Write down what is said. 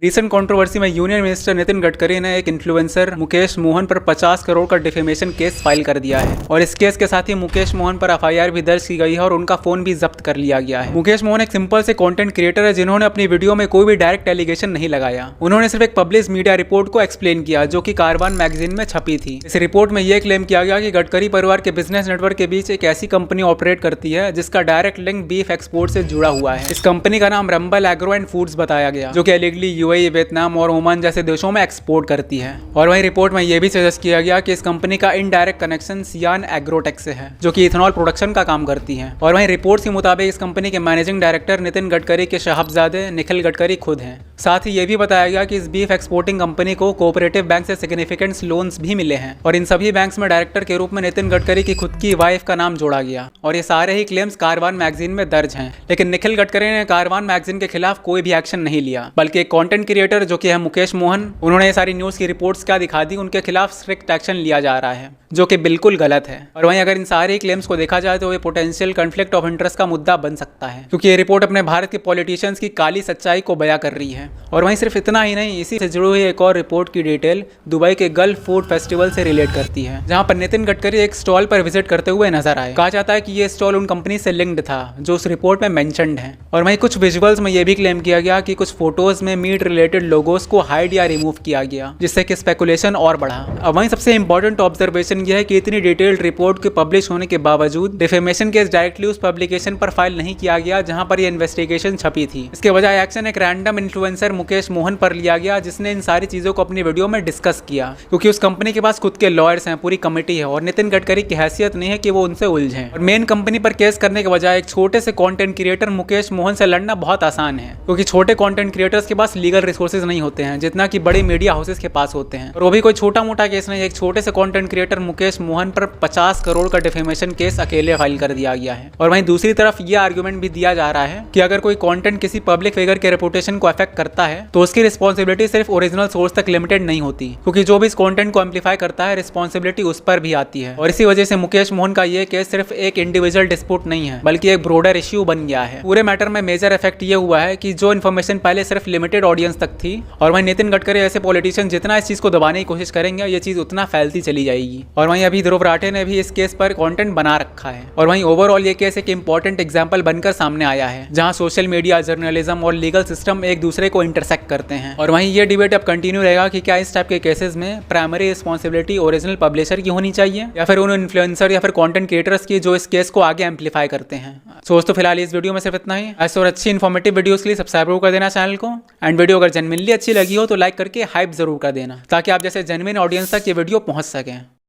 Recent controversy में union minister Nitin Gadkari ने एक इन्फ्लुएंसर मुकेश मोहन पर 50 करोड़ का डिफेमेशन केस फाइल कर दिया है और इस केस के साथ ही मुकेश मोहन पर एफआईआर भी दर्ज की गई है और उनका फोन भी जब्त कर लिया गया है। मुकेश मोहन एक सिंपल से कंटेंट क्रिएटर है जिन्होंने अपनी वीडियो में कोई भी डायरेक्ट एलिगेशन नहीं लगाया। उन्होंने सिर्फ एक पब्लिश मीडिया रिपोर्ट को एक्सप्लेन किया जो कि कारवान मैगजीन में छपी थी। इस रिपोर्ट में यह क्लेम किया गया कि गडकरी परिवार के बिजनेस नेटवर्क के बीच एक ऐसी कंपनी ऑपरेट करती है जिसका डायरेक्ट लिंक बीफ एक्सपोर्ट से जुड़ा हुआ है। इस कंपनी का नाम रंबल एग्रो एंड फूड्स बताया गया जो कि इलीगली यूएई, वियतनाम और ओमान जैसे देशों में एक्सपोर्ट करती है। और वहीं रिपोर्ट में यह भी सजेस्ट किया गया कि इस कंपनी का इनडायरेक्ट कनेक्शन सियान एग्रोटेक से है जो कि इथेनॉल प्रोडक्शन का काम करती है। और वहीं रिपोर्ट के मुताबिक इस कंपनी के मैनेजिंग डायरेक्टर नितिन गडकरी के साहबजादे निखिल गडकरी खुद हैं। साथ ही यह भी बताया गया कि इस बीफ एक्सपोर्टिंग कंपनी को कोऑपरेटिव बैंक से सिग्निफिकेंट लोन्स भी मिले हैं और इन सभी बैंक्स में डायरेक्टर के रूप में नितिन गडकरी की खुद की वाइफ का नाम जोड़ा गया। और ये सारे ही क्लेम्स कारवान मैगजीन में दर्ज हैं। लेकिन निखिल गडकरी ने कारवान मैगजीन के खिलाफ कोई भी एक्शन नहीं लिया, बल्कि एक कंटेंट क्रिएटर जो कि है मुकेश मोहन, उन्होंने ये सारी न्यूज़ की रिपोर्ट्स क्या दिखा दी, उनके खिलाफ स्ट्रिक्ट एक्शन लिया जा रहा है जो कि बिल्कुल गलत है। और वहीं अगर इन सारे क्लेम्स को देखा जाए तो ये पोटेंशियल कॉन्फ्लिक्ट ऑफ इंटरेस्ट का मुद्दा बन सकता है क्योंकि ये रिपोर्ट अपने भारत के पॉलिटिशियंस की काली सच्चाई को बयां कर रही है। और वहीं सिर्फ इतना ही नहीं, इसी से जुड़ी हुई एक और रिपोर्ट की डिटेल दुबई के गल्फ फूड फेस्टिवल से रिलेट करती है जहां पर नितिन गडकरी एक स्टॉल पर विजिट करते हुए नजर आए। कहा जाता है कि ये स्टॉल उन कंपनी से लिंक्ड था जो उस रिपोर्ट में मेंशन्ड है। और वहीं कुछ विजुअल्स में यह भी क्लेम किया गया कि कुछ फोटोज में मीट रिलेटेड लोगोस को हाइड या रिमूव किया गया जिससे कि स्पेकुलेशन और बढ़ा। अब वहीं सबसे इंपॉर्टेंट ऑब्जर्वेशन यह है कि इतनी डिटेल्ड रिपोर्ट के पब्लिश होने के बावजूद डिफेमेशन केस डायरेक्टली उस पब्लिकेशन पर फाइल नहीं किया गया जहां पर यह इन्वेस्टिगेशन छपी थी। इसके बजाय एक्शन एक रैंडम इन्फ्लुएंसर मुकेश मोहन पर लिया गया जिसने इन सारी चीजों को अपनी वीडियो में डिस्कस किया क्योंकि उस कंपनी के पास खुद के लॉयर्स हैं, पूरी कमेटी है और नितिन गडकरी की हैसियत नहीं है कि वो उनसे उलझें। और मेन कंपनी पर केस करने के बजाय एक छोटे से कंटेंट क्रिएटर मुकेश मोहन से लड़ना बहुत आसान है क्योंकि छोटे कंटेंट क्रिएटर्स के पास लीगल रिसोर्सेज नहीं होते हैं जितना कि बड़े मीडिया हाउसेस के पास होते हैं। और वो भी कोई छोटा मोटा केस नहीं, एक छोटे से कंटेंट क्रिएटर मुकेश मोहन पर 50 करोड़ का डिफेमेशन केस अकेले फाइल कर दिया गया है। और वहीं दूसरी तरफ ये आर्गुमेंट भी दिया जा रहा है कि अगर कोई कंटेंट किसी पब्लिक फिगर के रेपुटेशन को अफेक्ट करता है तो उसकी रिस्पॉन्सिबिलिटी सिर्फ ओरिजिनल सोर्स तक लिमिटेड नहीं होती क्योंकि जो भी इस कंटेंट को एम्पलीफाई करता है रिस्पॉन्सिबिलिटी उस पर भी आती है। और इसी वजह से मुकेश मोहन का ये केस सिर्फ एक इंडिविजुअल डिस्प्यूट नहीं है बल्कि एक ब्रॉडर इश्यू बन गया है। पूरे मैटर में मेजर इफेक्ट ये हुआ है कि जो इन्फॉर्मेशन पहले सिर्फ लिमिटेड ऑडियंस तक थी और वहीं नितिन गडकरी ऐसे पॉलिटिशियन जितना इस चीज को दबाने की कोशिश करेंगे ये चीज उतना फैलती चली जाएगी। और वहीं अभी ध्रुव राठे ने भी इस केस पर कंटेंट बना रखा है। और वहीं ओवरऑल ये केस एक इंपॉर्टेंट एग्जांपल बनकर सामने आया है जहां सोशल मीडिया, जर्नलिज्म और लीगल सिस्टम एक दूसरे को इंटरसेक्ट करते हैं। और वहीं ये डिबेट अब कंटिन्यू रहेगा कि क्या इस टाइप के केसेस में प्राइमरी रिस्पॉन्सिबिलिटी ओरिजिनल पब्लिशर की होनी चाहिए या फिर उन इन्फ्लुएंसर या फिर कंटेंट क्रिएटर्स की जो इस केस को आगे एम्पलीफाई करते हैं। दोस्तों फिलहाल इस वीडियो में सिर्फ इतना ही। ऐसे और अच्छी इन्फॉर्मेटिव वीडियोस के लिए सब्सक्राइब कर देना चैनल को एंड वीडियो अगर जेन्युइनली अच्छी लगी हो तो लाइक करके हाइप जरूर कर देना ताकि आप जैसे जेन्युइन ऑडियंस तक ये वीडियो पहुंच सकें।